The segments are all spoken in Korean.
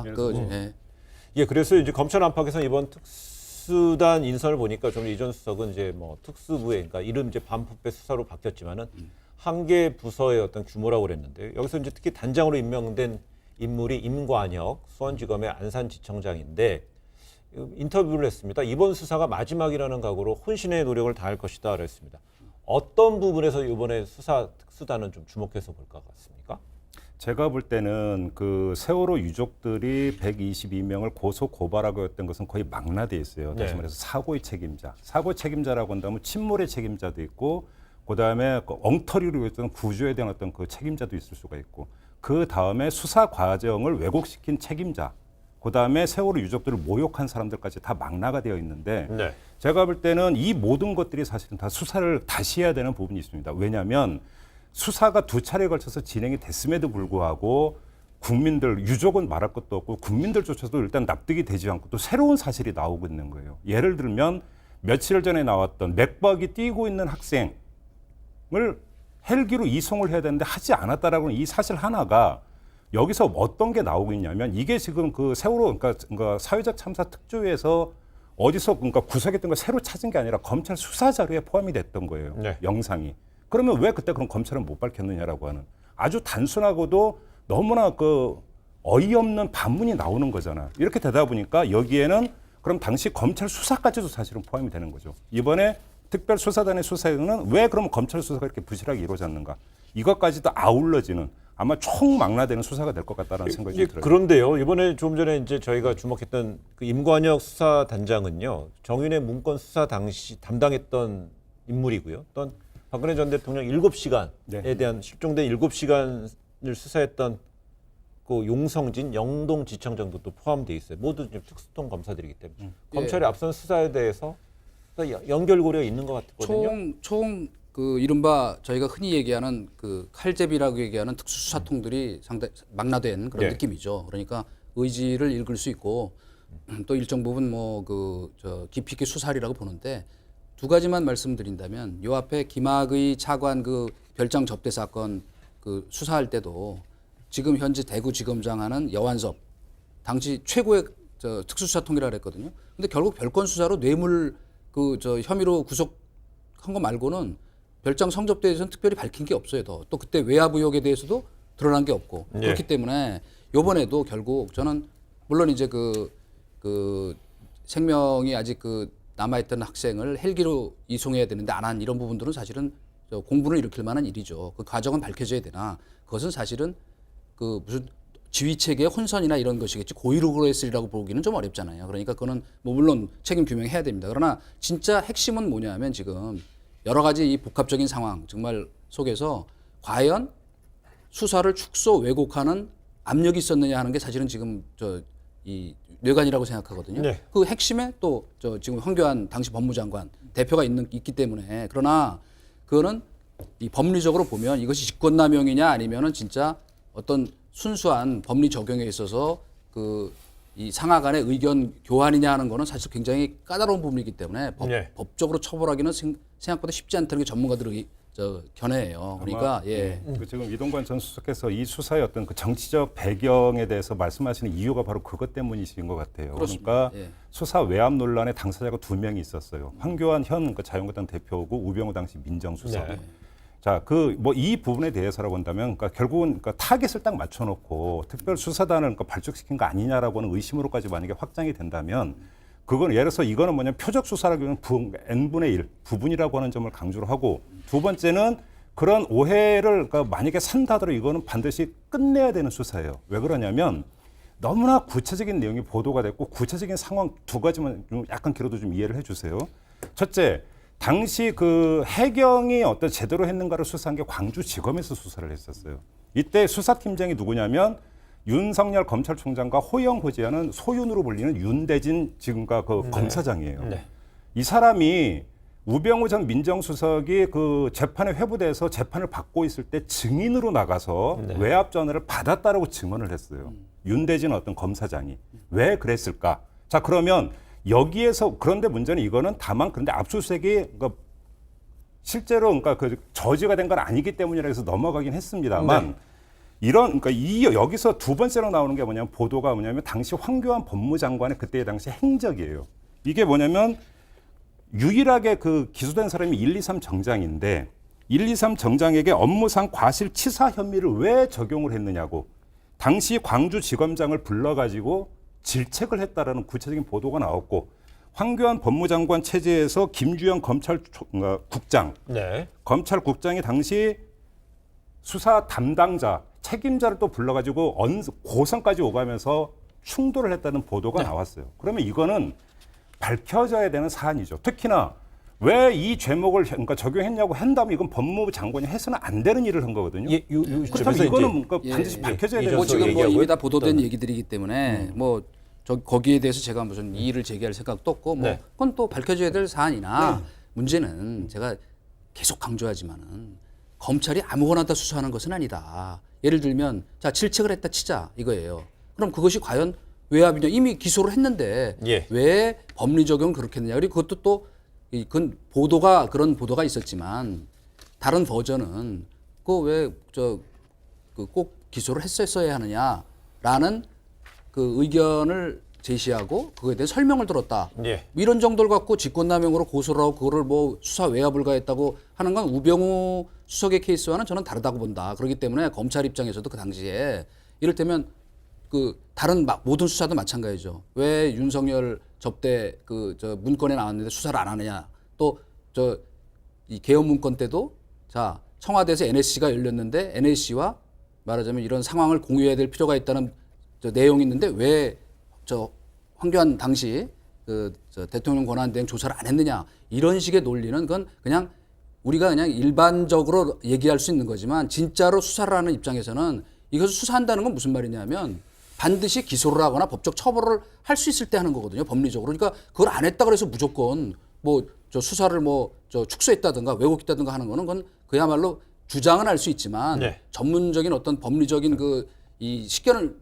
예. 예, 그래서 이제 검찰 안팎에서 이번 특수단 인선을 보니까 좀 이전 수석은 이제 뭐 특수부에, 그러니까 이름 이제 반부패 수사로 바뀌었지만은 한 개 부서의 어떤 규모라고 그랬는데 여기서 이제 특히 단장으로 임명된 인물이 임관혁 수원지검의 안산지청장인데 인터뷰를 했습니다. 이번 수사가 마지막이라는 각오로 혼신의 노력을 다할 것이다 그랬습니다. 어떤 부분에서 이번에 수사 특수단은 좀 주목해서 볼 것 같습니까? 제가 볼 때는 그 세월호 유족들이 122명을 고소 고발하고 했던 것은 거의 망라돼 있어요. 다시 말해서 사고의 책임자. 사고의 책임자라고 한다면 침몰의 책임자도 있고 그다음에 그 엉터리로 했던 구조에 대한 어떤 그 책임자도 있을 수가 있고 그 다음에 수사 과정을 왜곡시킨 책임자. 그다음에 세월호 유족들을 모욕한 사람들까지 다 망라가 되어 있는데 제가 볼 때는 이 모든 것들이 사실은 다 수사를 다시 해야 되는 부분이 있습니다. 왜냐하면 수사가 두 차례에 걸쳐서 진행이 됐음에도 불구하고 국민들, 유족은 말할 것도 없고 국민들조차도 일단 납득이 되지 않고 또 새로운 사실이 나오고 있는 거예요. 예를 들면 며칠 전에 나왔던 맥박이 뛰고 있는 학생을 헬기로 이송을 해야 되는데 하지 않았다라고 하는 이 사실 하나가 여기서 어떤 게 나오고 있냐면 이게 지금 그 세월호 그러니까 사회적 참사 특조위에서 어디서 그러니까 구속했던 걸 새로 찾은 게 아니라 검찰 수사 자료에 포함이 됐던 거예요. 영상이. 그러면 왜 그때 그럼 검찰은 못 밝혔느냐라고 하는 아주 단순하고도 너무나 그 어이없는 반문이 나오는 거잖아. 이렇게 되다 보니까 여기에는 그럼 당시 검찰 수사까지도 사실은 포함이 되는 거죠. 이번에 특별수사단의 수사에는 왜 그럼 검찰 수사가 이렇게 부실하게 이루어졌는가? 이것까지도 아울러지는 아마 총망라되는 수사가 될 것 같다는 생각이 들어요. 그런데요, 이번에 좀 전에 이제 저희가 주목했던 그 임관혁 수사단장은요, 정윤의 문건 수사 당시 담당했던 인물이고요. 또 박근혜 전 대통령 7시간에 대한 실종된 7시간을 수사했던 그 용성진 영동지청장도 또 포함되어 있어요. 모두 지금 특수통 검사들이기 때문에 검찰의 앞선 수사에 대해서 연결고리가 있는 것 같거든요. 총 그 이른바 저희가 흔히 얘기하는 그 칼제비라고 얘기하는 특수수사통들이 상당히 망라된 그런 느낌이죠. 그러니까 의지를 읽을 수 있고 또 일정 부분 뭐 그 저 깊이 있게 수사리라고 보는데 두 가지만 말씀드린다면 요 앞에 김학의 차관 그 별장 접대 사건 그 수사할 때도 지금 현재 대구지검장 하는 여완섭 당시 최고의 저 특수수사통이라 그랬거든요. 근데 결국 별건 수사로 뇌물 그 저 혐의로 구속한 거 말고는 별장 성접대에 대해서는 특별히 밝힌 게 없어요. 또 그때 외압 의혹에 대해서도 드러난 게 없고 그렇기 때문에 이번에도 결국 저는 물론 이제 그 생명이 아직 그 남아있던 학생을 헬기로 이송해야 되는데 안 한 이런 부분들은 사실은 공분을 일으킬 만한 일이죠. 그 과정은 밝혀져야 되나 그것은 사실은 그 무슨 지휘체계의 혼선이나 이런 것이겠지 고의로 했으리라고 보기는 좀 어렵잖아요. 그러니까 그거는 뭐 물론 책임 규명해야 됩니다. 그러나 진짜 핵심은 뭐냐면 지금 여러 가지 이 복합적인 상황 정말 속에서 과연 수사를 축소 왜곡하는 압력이 있었느냐 하는 게 사실은 지금 이 뇌관이라고 생각하거든요. 그 핵심에 또 지금 황교안 당시 법무장관 대표가 있기 때문에 그러나 그거는 이 법리적으로 보면 이것이 직권남용이냐 아니면은 진짜 어떤 순수한 법리 적용에 있어서 이 상하 간의 의견 교환이냐 하는 거는 사실 굉장히 까다로운 부분이기 때문에 법적으로 처벌하기는 생각보다 쉽지 않다는 게 전문가들의 견해예요. 그러니까 지금 이동관 전 수석께서 이 수사의 어떤 그 정치적 배경에 대해서 말씀하시는 이유가 바로 그것 때문이신 것 같아요. 그렇습니다. 그러니까 수사 외압 논란의 당사자가 2명이 있었어요. 황교안 현 자유한국당 대표고 우병우 당시 민정수석. 자, 이 부분에 대해서라고 한다면, 그러니까 결국은 타겟을 딱 맞춰놓고 특별수사단을 발족시킨 거 아니냐라고 하는 의심으로까지 만약에 확장이 된다면, 그건 예를 들어서 이거는 뭐냐면 표적 수사라고 하는 n분의 1 부분이라고 하는 점을 강조를 하고, 두 번째는 그런 오해를 만약에 산다더라도 이거는 반드시 끝내야 되는 수사예요. 왜 그러냐면 너무나 구체적인 내용이 보도가 됐고 구체적인 상황 두 가지만 좀 약간 길어도 좀 이해를 해주세요. 첫째. 당시 그 해경이 어떤 제대로 했는가를 수사한 게 광주지검에서 수사를 했었어요. 이때 수사팀장이 누구냐면 윤석열 검찰총장과 호영호재하는 소윤으로 불리는 윤대진 지금과 그 검사장이에요. 이 사람이 우병우 전 민정수석이 그 재판에 회부돼서 재판을 받고 있을 때 증인으로 나가서 외압 전화를 받았다라고 증언을 했어요. 윤대진 어떤 검사장이. 왜 그랬을까? 자, 그러면 여기에서 그런데 문제는 이거는 다만 그런데 압수수색이 실제로 그 저지가 된 건 아니기 때문이라 해서 넘어가긴 했습니다만 그러니까 여기서 두 번째로 나오는 게 뭐냐면 보도가 뭐냐면 당시 황교안 법무장관의 그때 당시 행적이에요. 이게 뭐냐면 유일하게 그 기소된 사람이 123 정장인데 123 정장에게 업무상 과실치사 혐의를 왜 적용을 했느냐고 당시 광주지검장을 불러가지고 질책을 했다라는 구체적인 보도가 나왔고 황교안 법무장관 체제에서 김주영 검찰국장, 네. 검찰국장이 당시 수사 담당자, 책임자를 또 불러가지고 고성까지 오가면서 충돌을 했다는 보도가 나왔어요. 그러면 이거는 밝혀져야 되는 사안이죠. 특히나 왜 이 죄목을 그러니까 적용했냐고 한다면 이건 법무부 장관이 해서는 안 되는 일을 한 거거든요. 그렇다면 이거는 그러니까 반드시 밝혀져야 되는 뭐 거죠. 지금 뭐 이미 다 보도된 얘기들이기 때문에 뭐 거기에 대해서 제가 무슨 이의를 제기할 생각도 없고 뭐 네. 그건 또 밝혀져야 될 사안이나 문제는 제가 계속 강조하지만은 검찰이 아무거나 다 수사하는 것은 아니다. 예를 들면 자 질책을 했다 치자 이거예요. 그럼 그것이 과연 외압이냐 이미 기소를 했는데 예. 왜 법리 적용을 그렇게 했느냐. 그리고 그것도 또 그건 보도가 그런 보도가 있었지만 다른 버전은 그 왜 저 꼭 기소를 했었어야 하느냐라는 그 의견을 제시하고 그거에 대해 설명을 들었다. 예. 이런 정도를 갖고 직권남용으로 고소를 하고 그거를 뭐 수사 외압 불가했다고 하는 건 우병우 수석의 케이스와는 저는 다르다고 본다. 그렇기 때문에 검찰 입장에서도 그 당시에 이를테면 그 다른 모든 수사도 마찬가지죠. 왜 윤석열 접대 저 문건에 나왔는데 수사를 안 하느냐. 또 저 이 개헌 문건 때도 자 청와대에서 NSC가 열렸는데 NSC와 말하자면 이런 상황을 공유해야 될 필요가 있다는 저 내용이 있는데 왜 저 황교안 당시 저 대통령 권한대행 조사를 안 했느냐 이런 식의 논리는 그건 그냥 우리가 그냥 일반적으로 얘기할 수 있는 거지만 진짜로 수사를 하는 입장에서는 이것을 수사한다는 건 무슨 말이냐면 반드시 기소를 하거나 법적 처벌을 할 수 있을 때 하는 거거든요. 법리적으로. 그러니까 그걸 안 했다 그래서 무조건 뭐 저 수사를 뭐 저 축소했다든가 왜곡했다든가 하는 거는 그건 그야말로 주장은 할 수 있지만 네. 전문적인 어떤 법리적인 이 식견을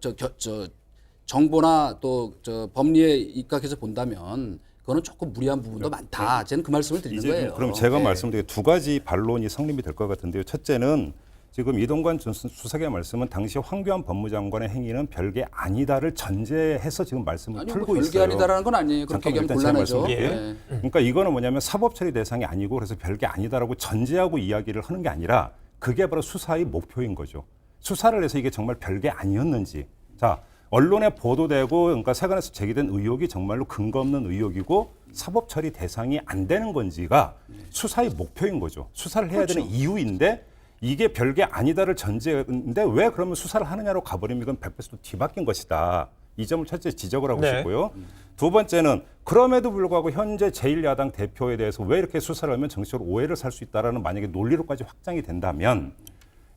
정보나 또 저 법리에 입각해서 본다면 그거는 조금 무리한 부분도 많다. 저는 그 말씀을 드리는 거예요. 그럼 제가 네. 말씀드린 두 가지 반론이 성립이 될 것 같은데요. 첫째는 지금 이동관 전 수석의 말씀은 당시 황교안 법무장관의 행위는 별게 아니다를 전제해서 지금 말씀을 아니, 풀고 뭐 별게 있어요. 아니다라는 건 아니에요. 그렇게 얘기하면 일단 제가 곤란하죠. 말씀드릴게요. 네. 그러니까 이거는 뭐냐면 사법처리 대상이 아니고 그래서 별게 아니다라고 전제하고 이야기를 하는 게 아니라 그게 바로 수사의 목표인 거죠. 수사를 해서 이게 정말 별게 아니었는지. 자, 언론에 보도되고 그러니까 세간에서 제기된 의혹이 정말로 근거 없는 의혹이고 사법처리 대상이 안 되는 건지가 수사의 목표인 거죠. 수사를 해야 되는 이유인데 이게 별게 아니다를 전제인데 왜 그러면 수사를 하느냐로 가버리면 이건 100% 뒤바뀐 것이다. 이 점을 첫째 지적을 하고 네. 싶고요. 두 번째는 그럼에도 불구하고 현재 제1야당 대표에 대해서 왜 이렇게 수사를 하면 정치적으로 오해를 살 수 있다라는 만약에 논리로까지 확장이 된다면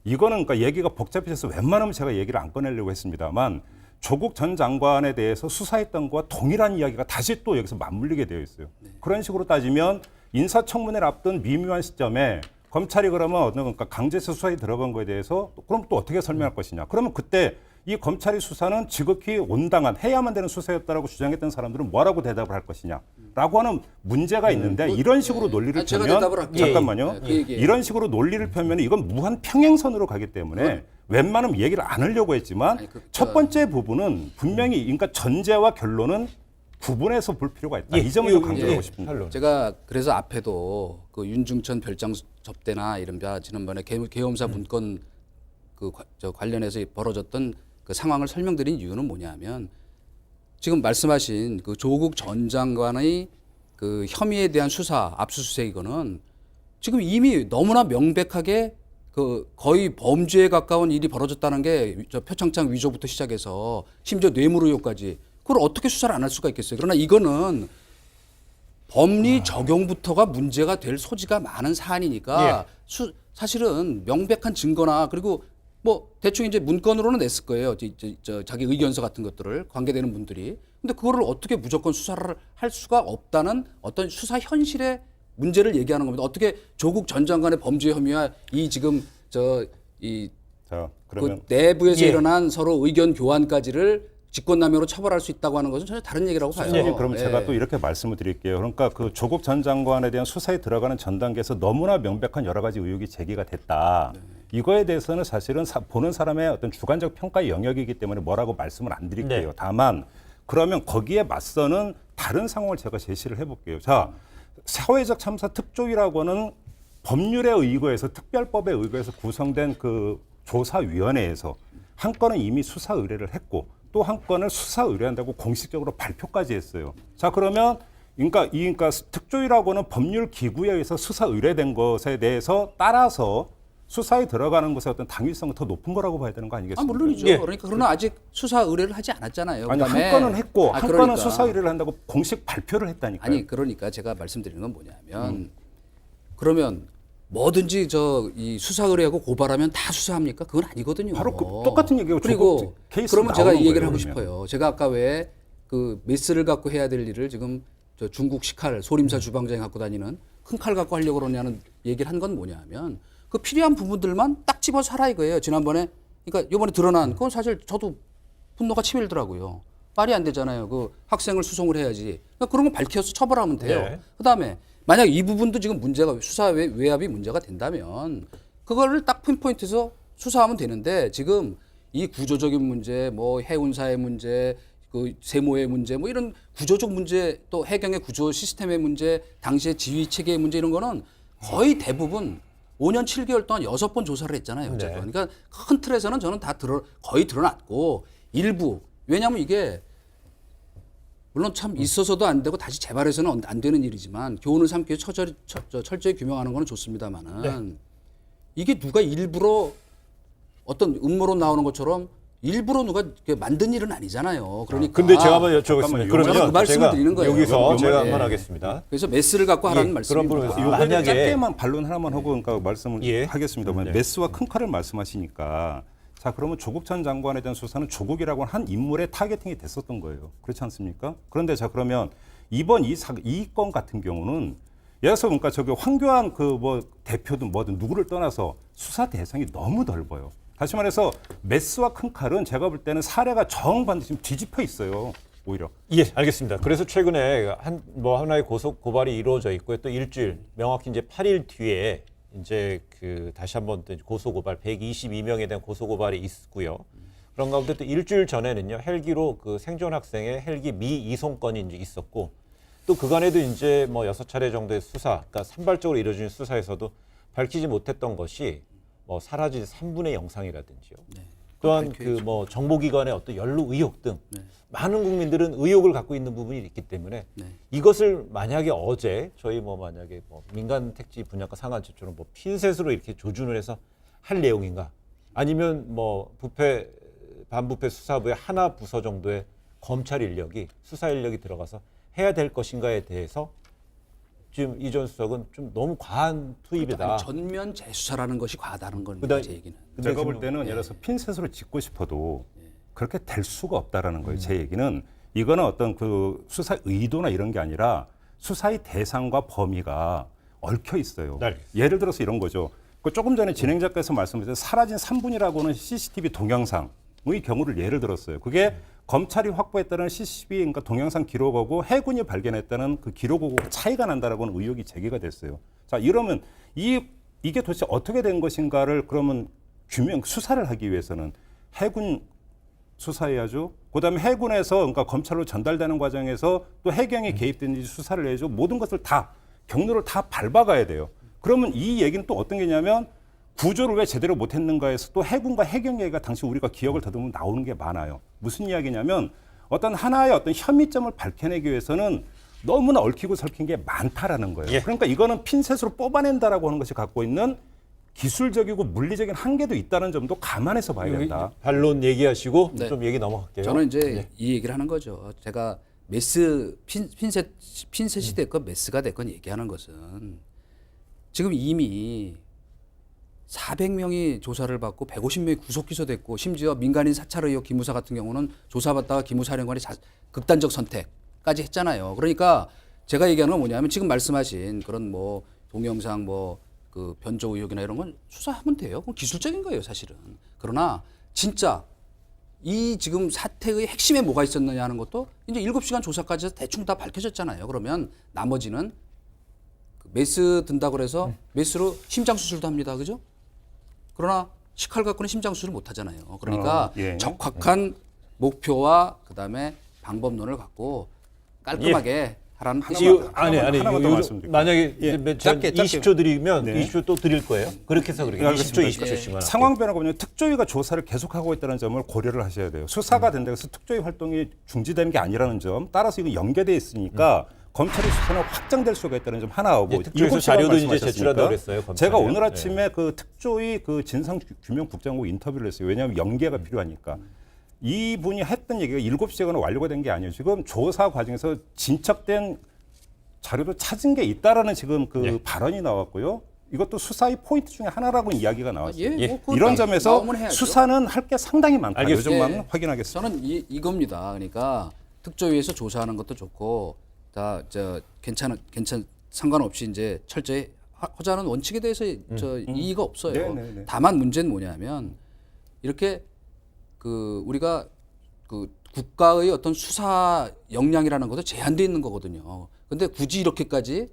이거는 그러니까 얘기가 복잡해져서 웬만하면 제가 얘기를 안 꺼내려고 했습니다만 조국 전 장관에 대해서 수사했던 것과 동일한 이야기가 다시 또 여기서 맞물리게 되어 있어요. 그런 식으로 따지면 인사청문회를 앞둔 미묘한 시점에 검찰이 그러면 그러니까 강제수 수사에 들어간 거에 대해서 그럼 또 어떻게 설명할 것이냐. 그러면 그때 이 검찰의 수사는 지극히 온당한 해야만 되는 수사였다라고 주장했던 사람들은 뭐라고 대답을 할 것이냐라고 하는 문제가 있는데 이런 식으로 논리를 제가 펴면 대답을 할게요. 잠깐만요. 그 얘기예요. 이런 식으로 논리를 펴면 이건 무한 평행선으로 가기 때문에 웬만하면 얘기를 안 하려고 했지만 첫 번째 부분은 분명히 그러니까 전제와 결론은 구분해서 볼 필요가 있다. 이 점을 좀 강조하고 싶습니다. 제가 그래서 앞에도 그 윤중천 별장 접대나 이른바 지난번에 계엄사 문건 저 관련해서 벌어졌던 그 상황을 설명드린 이유는 뭐냐면 지금 말씀하신 그 조국 전 장관의 그 혐의에 대한 수사 압수수색 이거는 지금 이미 너무나 명백하게 그 거의 범죄에 가까운 일이 벌어졌다는 게 저 표창장 위조부터 시작해서 심지어 뇌물 의혹까지 그걸 어떻게 수사를 안 할 수가 있겠어요. 그러나 이거는 법리 적용부터가 문제가 될 소지가 많은 사안이니까 사실은 명백한 증거나 그리고 뭐 대충 이제 문건으로는 냈을 거예요. 저 자기 의견서 같은 것들을 관계되는 분들이. 근데 그거를 어떻게 무조건 수사를 할 수가 없다는 어떤 수사 현실의 문제를 얘기하는 겁니다. 어떻게 조국 전 장관의 범죄 혐의와 이 지금 자, 그 그러면 내부에서 일어난 서로 의견 교환까지를 직권남용으로 처벌할 수 있다고 하는 것은 전혀 다른 얘기라고 봐요. 선생님, 그럼 제가 또 이렇게 말씀을 드릴게요. 그러니까 그 조국 전 장관에 대한 수사에 들어가는 전 단계에서 너무나 명백한 여러 가지 의혹이 제기가 됐다. 이거에 대해서는 사실은 보는 사람의 어떤 주관적 평가의 영역이기 때문에 뭐라고 말씀을 안 드릴게요. 네. 다만 그러면 거기에 맞서는 다른 상황을 제가 제시를 해볼게요. 자, 사회적 참사 특조위라고는 법률에 의거해서 특별법에 의거해서 구성된 그 조사위원회에서 한 건은 이미 수사 의뢰를 했고 또 한 건을 수사 의뢰한다고 공식적으로 발표까지 했어요. 자, 그러면 그러니까 특조위라고는 법률 기구에 의해서 수사 의뢰된 것에 대해서 따라서 수사에 들어가는 것의 어떤 당위성은 더 높은 거라고 봐야 되는 거 아니겠습니까? 물론이죠. 예. 그러니까 그러나 아직 수사 의뢰를 하지 않았잖아요. 아니, 그다음에 한 건은 했고 한 그러니까. 건은 수사 의뢰를 한다고 공식 발표를 했다니까요. 아니 그러니까 제가 말씀드리는 건 뭐냐면 그러면 뭐든지 이 수사 의뢰하고 고발하면 다 수사합니까? 그건 아니거든요. 바로 똑같은 얘기고 그리고 케이스로 그러면 제가 나오는 이 얘기를 거예요, 하고 그러면. 싶어요. 제가 아까 왜 그 메스를 갖고 해야 될 일을 지금 저 중국 식칼 소림사 주방장이 갖고 다니는 큰 칼 갖고 하려고 그러냐는 얘기를 한 건 뭐냐면 그 필요한 부분들만 딱 집어서 하라 이거예요. 지난번에 그러니까 이번에 드러난 그건 사실 저도 분노가 치밀더라고요. 말이 안 되잖아요. 그 학생을 수송을 해야지. 그러니까 그런 거 밝혀서 처벌하면 돼요. 네. 그다음에 만약 이 부분도 지금 문제가 수사 외압이 문제가 된다면 그거를 딱 핀포인트에서 수사하면 되는데 지금 이 구조적인 문제, 뭐 해운사의 문제, 그 세모의 문제, 뭐 이런 구조적 문제, 또 해경의 구조 시스템의 문제, 당시의 지휘 체계의 문제 이런 거는 거의 대부분 5년 7개월 동안 6번 조사를 했잖아요. 어쨌든. 네. 그러니까 큰 틀에서는 저는 다 거의 드러났고 일부 왜냐하면 이게 물론 참 있어서도 안 되고 다시 재발해서는 안 되는 일이지만 교훈을 삼기 위해 철저히 규명하는 건 좋습니다만은 네. 이게 누가 일부러 어떤 음모론 나오는 것처럼 일부러 누가 이렇게 만든 일은 아니잖아요. 그러니까 근데 제가 한번 여쭤보겠습니다. 잠깐만요. 저는 그러면요, 그 말씀을 제가 드리는 거예요. 여기서 제가 예. 한번 하겠습니다. 그래서 메스를 갖고 하라는 예, 말씀입니다. 그런 부분에서 요거에 만약에- 짧게만 반론 하나만 하고 그러니까 말씀을 예. 하겠습니다만 네. 메스와 큰 칼을 말씀하시니까 자 그러면 조국 전 장관에 대한 수사는 조국이라고 한 인물의 타겟팅이 됐었던 거예요. 그렇지 않습니까? 그런데 자 그러면 이번 이 건 같은 경우는 예를 들어서 그러니까 저기 황교안 그 뭐 대표든 뭐든 누구를 떠나서 수사 대상이 너무 넓어요. 다시 말해서 메스와 큰 칼은 제가 볼 때는 사례가 정반대 지금 뒤집혀 있어요. 오히려. 예, 알겠습니다. 그래서 최근에 하나의 고발이 이루어져 있고요. 또 일주일, 명확히 이제 8일 뒤에 이제 그 다시 한번 또 고소 고발 122명에 대한 고소 고발이 있고요. 그런 가운데 또 일주일 전에는요. 헬기로 그 생존 학생의 헬기 미이송 건이 이제 있었고 또 그간에도 이제 뭐 6차례 정도의 수사, 그러니까 산발적으로 이루어진 수사에서도 밝히지 못했던 것이 뭐 사라진 3분의 영상이라든지요. 네. 또한 그 뭐 정보기관의 어떤 연루 의혹 등 많은 국민들은 의혹을 갖고 있는 부분이 있기 때문에 네. 이것을 만약에 어제 저희 뭐 만약에 뭐 민간 택지 분야과 상한제처럼 뭐 핀셋으로 이렇게 조준을 해서 할 내용인가 아니면 뭐 반부패 수사부의 하나 부서 정도의 검찰 인력이 수사 인력이 들어가서 해야 될 것인가에 대해서 지금 이 전 수석은 좀 너무 과한 투입이다. 아니, 전면 재수사라는 것이 과하다는 건 그다음- 제 얘기는. 근데 제가 볼 지금- 때는 예를 들어서 핀셋으로 짚고 싶어도 그렇게 될 수가 없다라는 거예요. 제 얘기는 이거는 어떤 그 수사 의도나 이런 게 아니라 수사의 대상과 범위가 얽혀 있어요. 네. 예를 들어서 이런 거죠. 그 조금 전에 진행자께서 말씀하신 사라진 3분이라고는 CCTV 동영상의 경우를 예를 들었어요. 그게 검찰이 확보했다는 CCTV 그러니까 동영상 기록하고 해군이 발견했다는 그 기록하고 차이가 난다라고는 의혹이 제기가 됐어요. 자, 이러면 이게 도대체 어떻게 된 것인가를 그러면 수사를 하기 위해서는 해군 수사해야죠. 그다음에 해군에서 그러니까 검찰로 전달되는 과정에서 또 해경이 개입된지 수사를 해야죠. 모든 것을 다 경로를 다 밟아가야 돼요. 그러면 이 얘기는 또 어떤 게냐면 구조를 왜 제대로 못했는가에서 또 해군과 해경 얘기가 당시 우리가 기억을 더듬으면 나오는 게 많아요. 무슨 이야기냐면 어떤 하나의 어떤 혐의점을 밝혀내기 위해서는 너무나 얽히고 설킨 게 많다라는 거예요. 예. 그러니까 이거는 핀셋으로 뽑아낸다라고 하는 것이 갖고 있는 기술적이고 물리적인 한계도 있다는 점도 감안해서 봐야 된다. 반론 얘기하시고 네. 좀 얘기 넘어갈게요. 저는 이제 네. 이 얘기를 하는 거죠. 제가 핀셋이 됐건 메스가 됐건 얘기하는 것은 지금 이미 400명이 조사를 받고 150명이 구속 기소됐고 심지어 민간인 사찰 의혹 기무사 같은 경우는 조사받다가 기무사령관이 극단적 선택까지 했잖아요. 그러니까 제가 얘기하는 건 뭐냐면 지금 말씀하신 그런 뭐 동영상 뭐 그 변조 의혹이나 이런 건 수사하면 돼요. 그건 기술적인 거예요, 사실은. 그러나 진짜 이 지금 사태의 핵심에 뭐가 있었느냐 하는 것도 이제 7시간 조사까지 해서 대충 다 밝혀졌잖아요. 그러면 나머지는 메스 든다고 그래서 메스로 심장 수술도 합니다. 그죠? 그러나 식칼 갖고는 심장 수술을 못 하잖아요. 그러니까 예. 적확한 목표와 그다음에 방법론을 갖고 깔끔하게 하라는 뜻이에요. 아니 하나만 더 요- 말씀드릴게요. 만약에 예, 제가 짧게. 20초 드리면 네. 20초 또 드릴 거예요. 그렇게 해서 그렇게 20초 20초씩만 상황 변화가 보면 특조위가 조사를 계속하고 있다는 점을 고려를 하셔야 돼요. 수사가 된다고 해서 특조위 활동이 중지되는 게 아니라는 점. 따라서 이거 연계돼 있으니까 검찰의 수사는 확장될 수가 있다는 점 하나하고 예, 특조위에서 7시간 자료도 이제 말씀하셨으니까 제출한다고 그랬어요, 검찰이요. 제가 오늘 아침에 그 특조위 그 진상규명국장하고 인터뷰를 했어요. 왜냐하면 연계가 필요하니까. 이분이 했던 얘기가 7시간은 완료가 된 게 아니에요. 지금 조사 과정에서 진척된 자료를 찾은 게 있다라는 지금 그 발언이 나왔고요. 이것도 수사의 포인트 중에 하나라고 이야기가 나왔어요. 예, 뭐 그거 이런 점에서 나오면 해야죠. 수사는 할 게 상당히 많다. 이 알겠습니다. 점만 확인하겠습니다. 저는 이겁니다. 그러니까 특조위에서 조사하는 것도 좋고 다 괜찮 상관없이 이제 철저히 하자는 원칙에 대해서 이의가 없어요. 네네네. 다만 문제는 뭐냐면 이렇게 그 우리가 그 국가의 어떤 수사 역량이라는 것도 제한되어 있는 거거든요. 근데 굳이 이렇게까지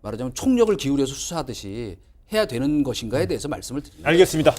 말하자면 총력을 기울여서 수사하듯이 해야 되는 것인가에 대해서 말씀을 드립니다. 알겠습니다.